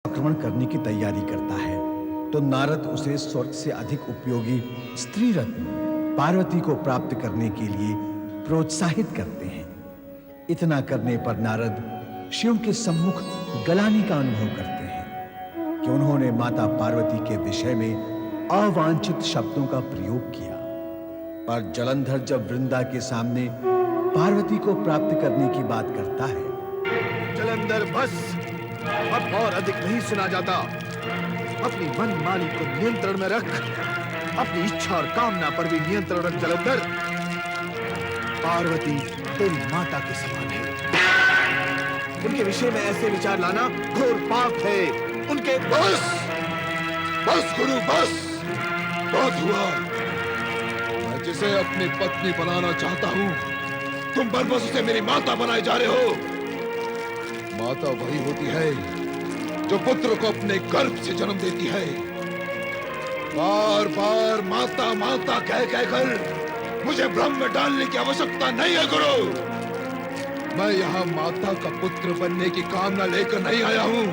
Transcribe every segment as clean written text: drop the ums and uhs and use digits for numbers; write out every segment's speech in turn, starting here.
आक्रमण करने की तैयारी करता है तो नारद उसे स्वर्ग से अधिक उपयोगी स्त्री रत्न पार्वती को प्राप्त करने के लिए प्रोत्साहित करते हैं। इतना करने पर नारद शिव के सम्मुख गलानी का अनुभव करते हैं कि उन्होंने माता पार्वती के विषय में अवांछित शब्दों का प्रयोग किया। पर जलंधर जब वृंदा के सामने पार्वती को प्राप्त करने की बात करता है। जलंधर बस, अब और अधिक नहीं सुना जाता। अपनी मनमानी को नियंत्रण में रख, अपनी इच्छा और कामना पर भी नियंत्रण रख जलंधर। पार्वती तेरी माता के समान है, उनके विषय में ऐसे विचार लाना घोर पाप है। उनके बस बस गुरु बस, बहुत हुआ। मैं जिसे अपनी पत्नी बनाना चाहता हूं, तुम बस उसे मेरी माता बनाए जा रहे हो। माता वही होती है जो पुत्र को अपने गर्भ से जन्म देती है। बार बार माता माता कह कहकर मुझे भ्रम में डालने की आवश्यकता नहीं है गुरु। मैं यहाँ माता का पुत्र बनने की कामना लेकर नहीं आया हूँ,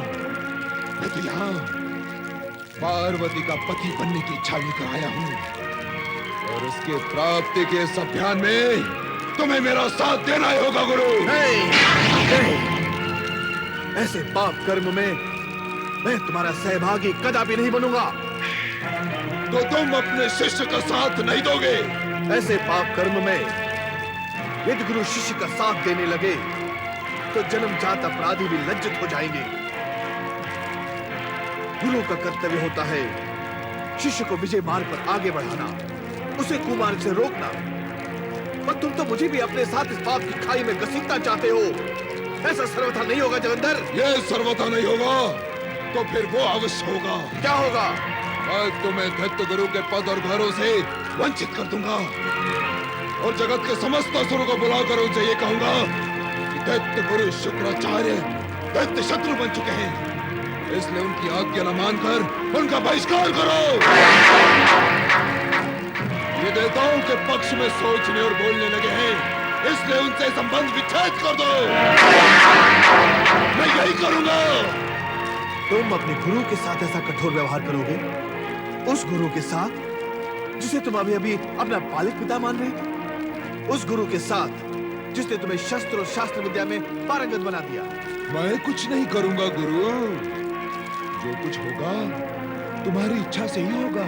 मैं तो यहाँ पार्वती का पति बनने की इच्छा लेकर आया हूँ। और उसके प्राप्ति के इस अभियान में तुम्हें मेरा साथ देना ही होगा गुरु। नहीं, ऐसे पाप कर्म में मैं तुम्हारा सहभागी कदापि नहीं बनूंगा। तो तुम अपने शिष्य का साथ नहीं दोगे? ऐसे पाप कर्म में यदि गुरु शिष्य का साथ देने लगे तो जन्मजात अपराधी भी लज्जित हो जाएंगे। गुरु का कर्तव्य होता है शिष्य को विजय मार्ग पर आगे बढ़ाना, उसे कुमार्ग से रोकना। पर तुम तो मुझे भी अपने साथ इस पाप की खाई में घसीटना चाहते हो। ऐसा सर्वथा नहीं होगा जलंधर। ये सर्वथा नहीं होगा तो फिर वो अवश्य होगा। क्या होगा? मैं तुम्हें दैत्य गुरु के पद और घरों से वंचित कर दूंगा और जगत के समस्त असुरों को बुलाकर उनसे ये कहूंगा कि दैत्य गुरु शुक्राचार्य दैत्य शत्रु बन चुके हैं, इसलिए उनकी आज्ञा न मानकर उनका बहिष्कार करो। ये देवताओं के पक्ष में सोचने और बोलने लगे हैं, इसलिए उनसे संबंध विच्छेद कर दो। मैं यही करूंगा। तुम अपने गुरु के साथ ऐसा कठोर व्यवहार करोगे? उस गुरु के साथ जिसे तुम अभी अभी अपना पालक पिता मान रहे थे? उस गुरु के साथ जिसने तुम्हें शस्त्र और शास्त्र विद्या में पारंगत बना दिया? मैं कुछ नहीं करूंगा गुरु, जो कुछ होगा तुम्हारी इच्छा से ही होगा।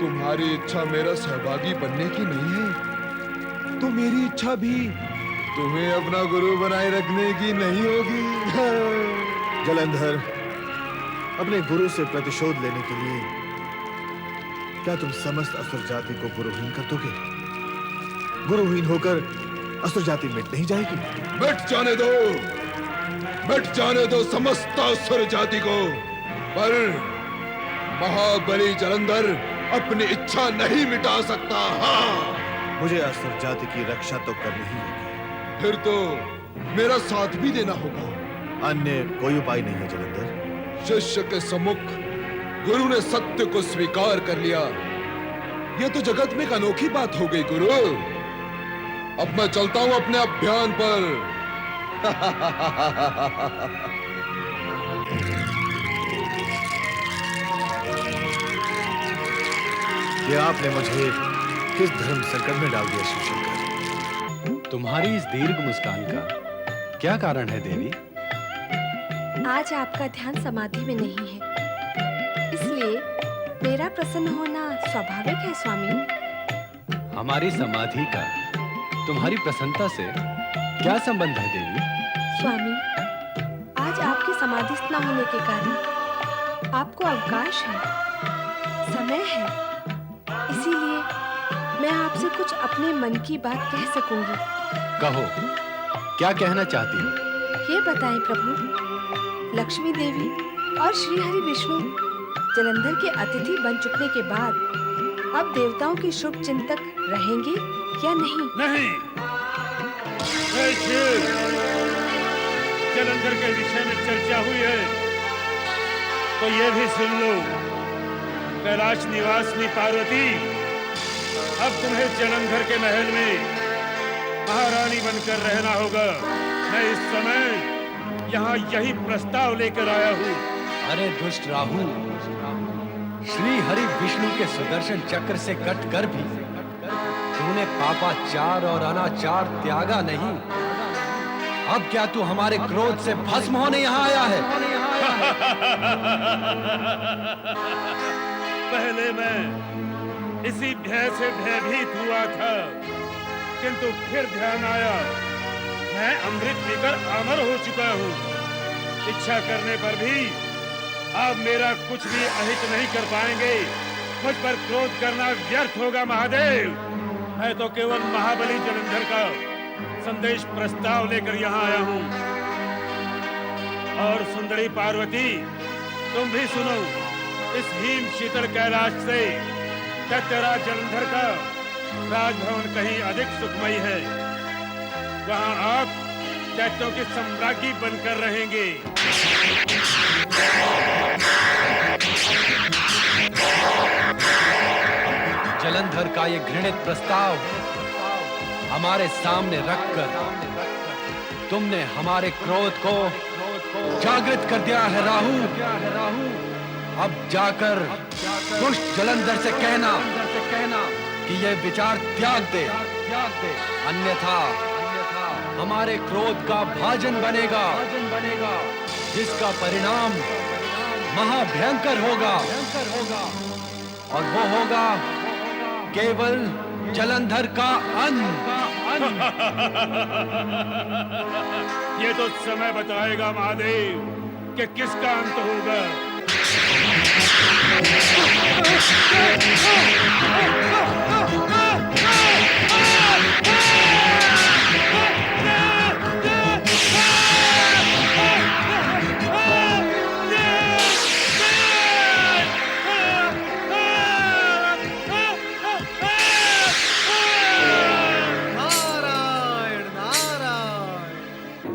तुम्हारी इच्छा मेरा सहभागी बनने की नहीं है, तो मेरी इच्छा भी तुम्हें अपना गुरु बनाए रखने की नहीं होगी। जलंधर, अपने गुरु से प्रतिशोध लेने के लिए क्या तुम समस्त असुर जाति को गुरुहीन कर दोगे? गुरुहीन होकर असुर जाति मिट नहीं जाएगी? मिट जाने दो, मिट जाने दो समस्त असुर जाति को, पर महाबली जलंधर अपनी इच्छा नहीं मिटा सकता। हाँ, मुझे असुर जाति की रक्षा तो करनी ही होगी। फिर तो मेरा साथ भी देना होगा। अन्य कोई उपाय नहीं है जलंधर। शिष्य के सम्मुख गुरु ने सत्य को स्वीकार कर लिया, यह तो जगत में एक अनोखी बात हो गई गुरु। अब मैं चलता हूं अपने अभियान पर। ये आपने मुझे किस धर्म संकट में डाल दिया शिवशंकर? तुम्हारी इस दीर्घ मुस्कान का क्या कारण है देवी? आज आपका ध्यान समाधि में नहीं है, इसलिए मेरा प्रसन्न होना स्वाभाविक है स्वामी। हमारी समाधि का तुम्हारी प्रसन्नता से क्या संबंध है देवी? स्वामी, आज आपकी समाधिस्थ न होने के कारण आपको अवकाश है, समय है, इसीलिए मैं आपसे कुछ अपने मन की बात कह सकूंगी। कहो, क्या कहना चाहती हो? ये बताएं प्रभु, लक्ष्मी देवी और श्री हरि विष्णु जलंधर के अतिथि बन चुकने के बाद अब देवताओं के शुभ चिंतक रहेंगे या नहीं? नहीं। जलंधर के विषय में चर्चा हुई है तो ये भी सुन लो, कैलाश निवासिनी पार्वती, अब तुम्हें जलंधर के महल में महारानी बनकर रहना होगा। मैं इस समय यहाँ यही प्रस्ताव लेकर आया हूँ। अरे दुष्ट राहु, श्री हरि विष्णु के सुदर्शन चक्र से कटकर भी तूने पापाचार और अनाचार त्यागा नहीं। अब क्या तू हमारे क्रोध से भस्म होने यहाँ आया है? पहले मैं इसी भय से भयभीत हुआ था, किंतु फिर ध्यान आया मैं अमृत पीकर अमर हो चुका हूँ। इच्छा करने पर भी आप मेरा कुछ भी अहित नहीं कर पाएंगे। मुझ पर क्रोध करना व्यर्थ होगा महादेव। मैं तो केवल महाबली जलंधर का संदेश प्रस्ताव लेकर यहाँ आया हूँ। और सुंदरी पार्वती, तुम भी सुनो। इस हिम शीतल कैलाश से दैत्यराज जलंधर का राजभवन कहीं अधिक सुखमयी है। वहाँ आप दैत्यों की सम्राज्ञी बनकर रहेंगे। जलंधर का ये घृणित प्रस्ताव हमारे सामने रखकर तुमने हमारे क्रोध को जागृत कर दिया है राहु। अब जाकर दुष्ट जलंधर से कहना कि ये विचार त्याग दे, अन्यथा हमारे क्रोध का भाजन बनेगा, जिसका परिणाम महाभयंकर होगा। और वो होगा केवल जलंधर का अंत। ये तो समय बताएगा महादेव कि किसका अंत होगा।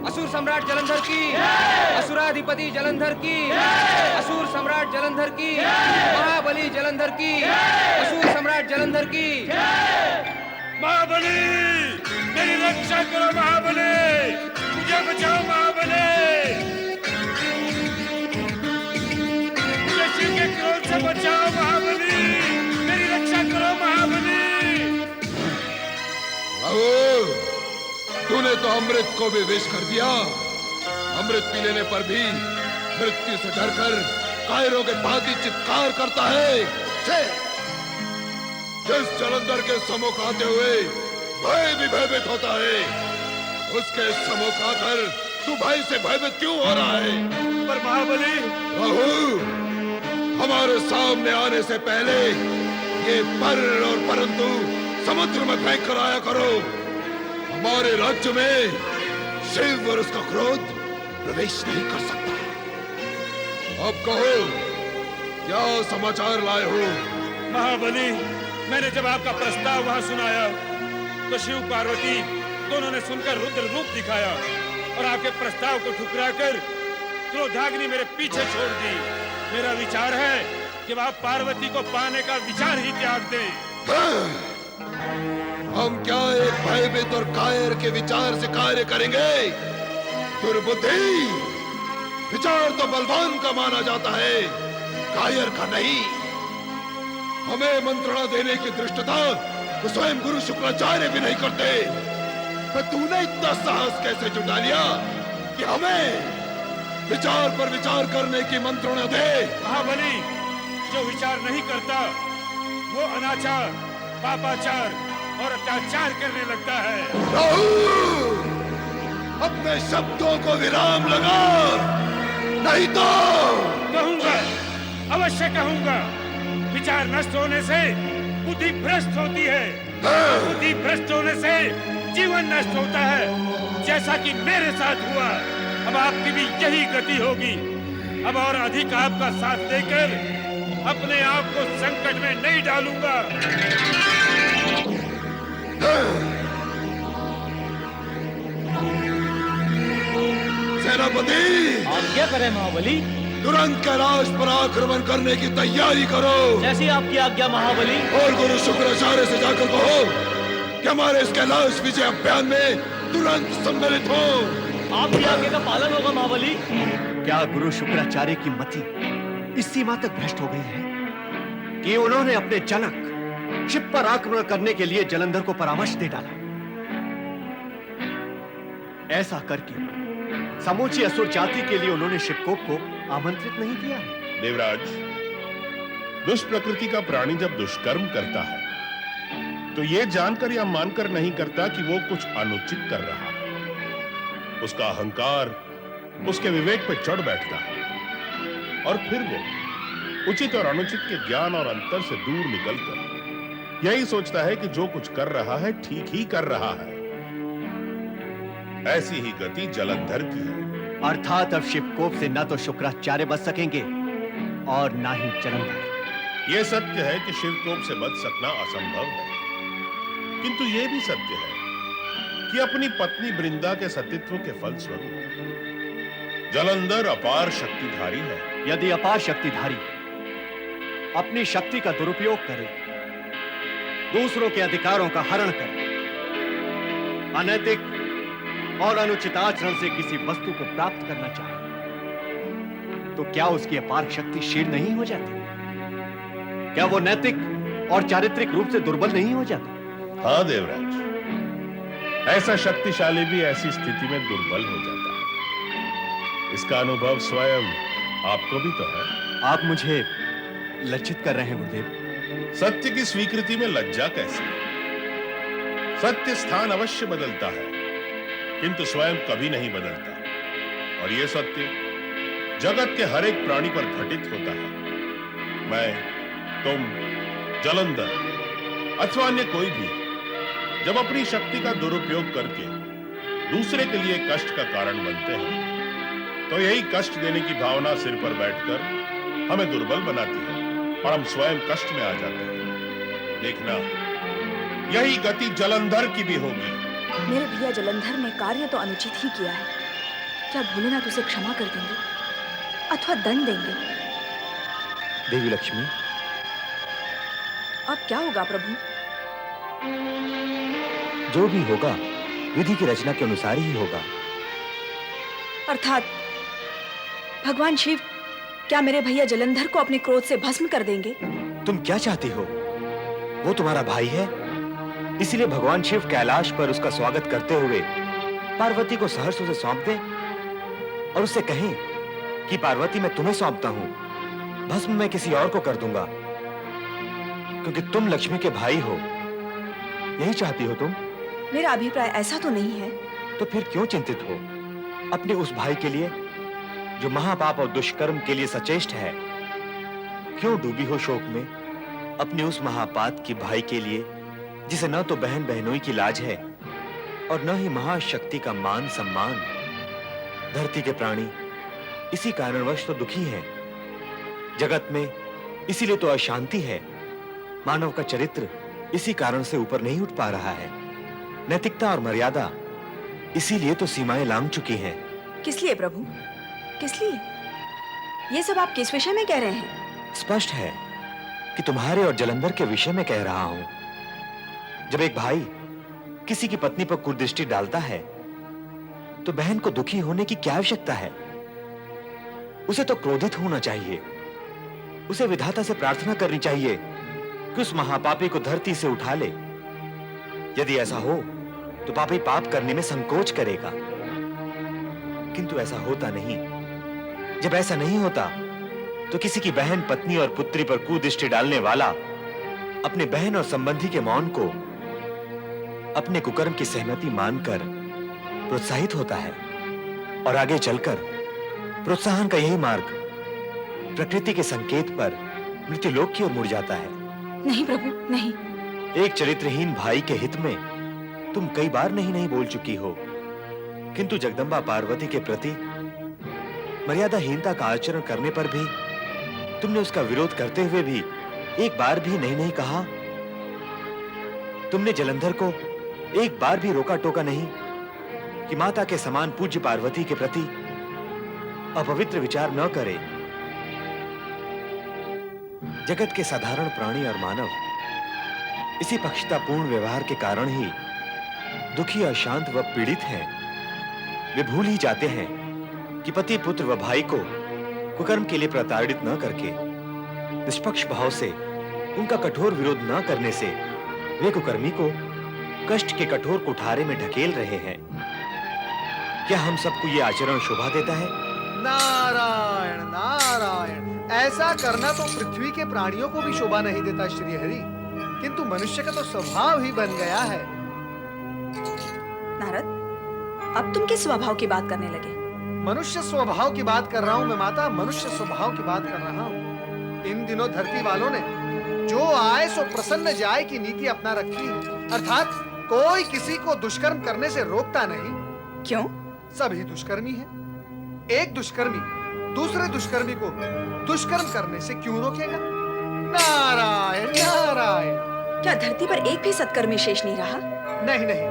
असुर सम्राट जलंधर की, असुराधिपति जलंधर की, असुर सम्राट जलंधर की, महाबली जलंधर की, असुर सम्राट जलंधर की। महाबली, मेरी रक्षा करो महाबली, मुझे बचाओ महाबली, मुझे शिव के क्रोध से बचाओ महाबली, मेरी रक्षा करो महाबली। तूने तो अमृत को भी विष कर दिया। अमृत पी लेने पर भी मृत्यु से डरकर कायरों के भांति चित्कार करता है। जिस जलंधर के सम्मुख आते हुए भय भी भयभीत होता है, उसके सम्मुख आकर तू भय से भयभीत क्यों हो रहा है? पर महाबली, राहु, हमारे सामने आने से पहले ये पर और परंतु समुद्र में फेंक कर आया करो। हमारे राज्य में शिव और उसका क्रोध प्रवेश नहीं कर सकता। अब कहो, क्या समाचार लाए हो? महाबली, मैंने जब आपका प्रस्ताव वहां सुनाया तो शिव पार्वती दोनों ने सुनकर रुद्र रूप दिखाया और आपके प्रस्ताव को ठुकराकर क्रोधाग्नि मेरे पीछे छोड़ दी। मेरा विचार है कि आप पार्वती को पाने का विचार ही त्याग दें। हम क्या एक भयभीत और कायर के विचार से कार्य करेंगे? दुर्बुद्धि, विचार तो बलवान का माना जाता है, कायर का नहीं। हमें मंत्रणा देने की धृष्टता तो स्वयं गुरु शुक्राचार्य भी नहीं करते। तो तूने इतना साहस कैसे जुटा लिया कि हमें विचार पर विचार करने की मंत्रणा दे? महाबली, जो विचार नहीं करता वो अनाचार, पापाचार और अत्याचार करने लगता है। राहु, अपने शब्दों को विराम लगा, नहीं तो कहूंगा, अवश्य कहूंगा। विचार नष्ट होने से बुद्धि भ्रष्ट होती है, बुद्धि भ्रष्ट होने से जीवन नष्ट होता है, जैसा कि मेरे साथ हुआ। अब आपकी भी यही गति होगी। अब और अधिक आपका साथ देकर अपने आप को संकट में नहीं डालूंगा। सेनापति, आप क्या करें महाबली? तुरंत कैलाश पर आक्रमण करने की तैयारी करो। जैसी आपकी आज्ञा महाबली। और गुरु शुक्राचार्य से जाकर कहो कि हमारे इस कैलाश विजय अभियान में तुरंत सम्मिलित हो। आपकी आज्ञा का पालन होगा महाबली। क्या गुरु शुक्राचार्य की मति इस सीमा तक भ्रष्ट हो गई है कि उन्होंने अपने जनक शिव पर आक्रमण करने के लिए जलंधर को परामर्श दे डाला? ऐसा करके समूची असुर जाति के लिए उन्होंने शिवकोप को आमंत्रित नहीं किया है। देवराज, दुष्ट प्रकृति का प्राणी जब दुष्कर्म करता है तो यह जानकर या मानकर नहीं करता कि वो कुछ अनुचित कर रहा है। उसका अहंकार उसके विवेक पर चढ़ बैठता है और फिर वो उचित और अनुचित के ज्ञान और अंतर से दूर निकलकर यही सोचता है कि जो कुछ कर रहा है ठीक ही कर रहा है। ऐसी ही गति जलंधर की है। अर्थात अब शिवकोप से न तो शुक्राचार्य बच सकेंगे और ना ही जलंधर। यह सत्य है कि शिवकोप से बच सकना असंभव है, किंतु यह भी सत्य है कि अपनी पत्नी वृंदा के सतीत्व के फलस्वरूप जलंधर अपार शक्तिधारी है। यदि अपार शक्तिधारी अपनी शक्ति का दुरुपयोग करे, दूसरों के अधिकारों का हरण करे, अनैतिक और अनुचित आचरण से किसी वस्तु को प्राप्त करना चाहे, तो क्या उसकी अपार शक्ति क्षीण नहीं हो जाती? क्या वो नैतिक और चारित्रिक रूप से दुर्बल नहीं हो जाता? हाँ देवराज, ऐसा शक्तिशाली भी ऐसी स्थिति में दुर्बल हो जाता है। इसका अनुभव स्वयं आपको भी तो है। आप मुझे लज्जित कर रहे हैं गुरुदेव। सत्य की स्वीकृति में लज्जा कैसी? सत्य स्थान अवश्य बदलता है, किंतु स्वयं कभी नहीं बदलता। और यह सत्य जगत के हर एक प्राणी पर घटित होता है। मैं, तुम, जलंधर अथवा अन्य कोई भी जब अपनी शक्ति का दुरुपयोग करके दूसरे के लिए कष्ट का कारण बनते हैं, तो यही कष्ट देने की भावना सिर पर बैठकर हमें दुर्बल बनाती है और हम स्वयं कष्ट में आ जाते हैं। देखना, यही गति जलंधर की भी होगी। मेरे भैया जलंधर ने कार्य तो अनुचित ही किया है। क्या भोलेनाथ उसे क्षमा कर देंगे अथवा दंड देंगे? देवी लक्ष्मी, अब क्या होगा प्रभु? जो भी होगा विधि की रचना के अनुसार ही होगा। अर्थात भगवान शिव क्या मेरे भैया जलंधर को अपने क्रोध से भस्म कर देंगे? तुम क्या चाहती हो? वो तुम्हारा भाई है, इसलिए भगवान शिव कैलाश पर उसका स्वागत करते हुए पार्वती को सहर्ष उसे सौंप दे और उससे कहें कि पार्वती मैं तुम्हें सौंपता हूं, भस्म मैं किसी और को कर दूंगा, क्योंकि तुम लक्ष्मी के भाई हो। यही चाहती हो तुम? मेरा अभिप्राय ऐसा तो नहीं है। तो फिर क्यों चिंतित हो अपने उस भाई के लिए जो महापाप और दुष्कर्म के लिए सचेष्ट है? क्यों डूबी हो शोक में अपने उस महापात की भाई के लिए जिसे न तो बहन बहनोई की लाज है और न ही महाशक्ति का मान सम्मान? धरती के प्राणी इसी कारणवश तो दुखी हैं। जगत में इसीलिए तो अशांति है। मानव का चरित्र इसी कारण से ऊपर नहीं उठ पा रहा है। नैतिकता और मर्यादा इसीलिए तो सीमाएं लांघ चुकी हैं। किस लिए प्रभु, किस लिए? ये सब आप किस विषय में कह रहे हैं? स्पष्ट है कि तुम्हारे और जलंधर के विषय में कह रहा हूं। जब एक भाई किसी की पत्नी पर कुदृष्टि डालता है तो बहन को दुखी होने की क्या आवश्यकता है? उसे तो क्रोधित होना चाहिए। उसे विधाता से प्रार्थना करनी चाहिए कि उस महापापी को धरती से उठा ले। यदि ऐसा हो तो पापी पाप करने में संकोच करेगा, किंतु ऐसा होता नहीं। जब ऐसा नहीं होता तो किसी की बहन, पत्नी और पुत्री पर कुदृष्टि डालने वाला अपने बहन और संबंधी के मौन को अपने कुकर्म की सहमति मानकर प्रोत्साहित होता है और आगे चलकर प्रोत्साहन का यही मार्ग प्रकृति के संकेत पर मृत्युलोक की ओर मुड़ जाता है। नहीं प्रभु, नहीं। एक चरित्रहीन भाई के हित में तुम कई बार नहीं बोल चुकी हो, किंतु जगदंबा पार्वती के प्रति मर्यादाहीनता का आचरण करने पर भी तुमने उसका विरोध करते हुए भी एक बार भी नहीं कहा। तुमने जलंधर को एक बार भी रोका टोका नहीं कि माता के समान पूज्य पार्वती के प्रति अपवित्र विचार न करे। जगत के साधारण प्राणी और मानव इसी पक्षतापूर्ण व्यवहार के कारण ही दुखी, अशांत व पीड़ित हैं। वे भूल ही जाते हैं कि पति पुत्र व भाई को कुकर्म के लिए प्रताड़ित न करके निष्पक्ष भाव से उनका कठोर विरोध न करने से वे कुकर्मी को कष्ट के कठोर कुठारे में ढकेल रहे हैं। क्या हम सबको ये आचरण शोभा देता है? नारायण नारायण, ऐसा करना तो पृथ्वी के प्राणियों को भी शोभा नहीं देता श्रीहरि, किंतु मनुष्य का तो स्वभाव ही बन गया है। नारद, अब तुम किस स्वभाव की बात करने लगे? मनुष्य स्वभाव की बात कर रहा हूँ मैं माता, मनुष्य स्वभाव की बात कर रहा हूँ। इन दिनों धरती वालों ने जो आए सो प्रसन्न जाए की नीति अपना रखी है, अर्थात कोई किसी को दुष्कर्म करने से रोकता नहीं। क्यों? सभी दुष्कर्मी हैं। एक दुष्कर्मी दूसरे दुष्कर्मी को दुष्कर्म करने से क्यों रोकेगा? नारायण नारायण। क्या धरती पर एक भी सत्कर्मी शेष नहीं रहा? नहीं नहीं,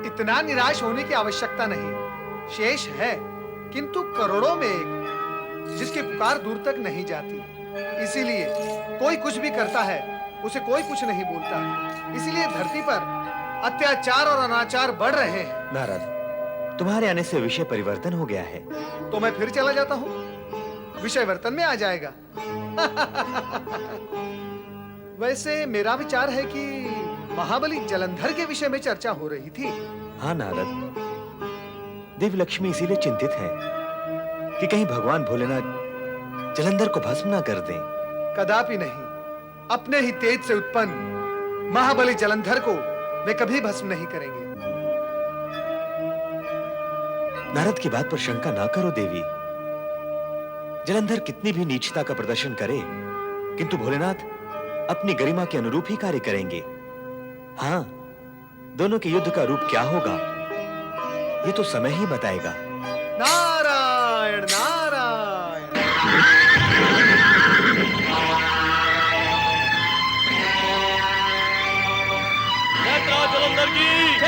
इतना निराश होने की आवश्यकता नहीं। शेष है, किंतु करोड़ों में एक, जिसकी पुकार दूर तक नहीं जाती। इसीलिए कोई कुछ भी करता है उसे कोई कुछ नहीं बोलता। इसीलिए धरती पर अत्याचार और अनाचार बढ़ रहे हैं। नारद, तुम्हारे आने से विषय परिवर्तन हो गया है। तो मैं फिर चला जाता हूँ, विषय वर्तन में आ जाएगा। वैसे मेरा विचार है कि महाबली जलंधर के विषय में चर्चा हो रही थी। हाँ नारद, देवी लक्ष्मी इसीलिए चिंतित है कि कहीं भगवान भोलेनाथ जलंधर को भस्म ना कर दें। कदापि नहीं, अपने ही तेज से उत्पन्न महाबली जलंधर को वे कभी भस्म नहीं करेंगे। नारद की बात पर शंका ना करो देवी। जलंधर कितनी भी नीचता का प्रदर्शन करे, किंतु भोलेनाथ अपनी गरिमा के अनुरूप ही कार्य करेंगे। हाँ, दोनों के युद्ध का रूप क्या होगा ये तो समय ही बताएगा। नारायण नारायण। जलंधर की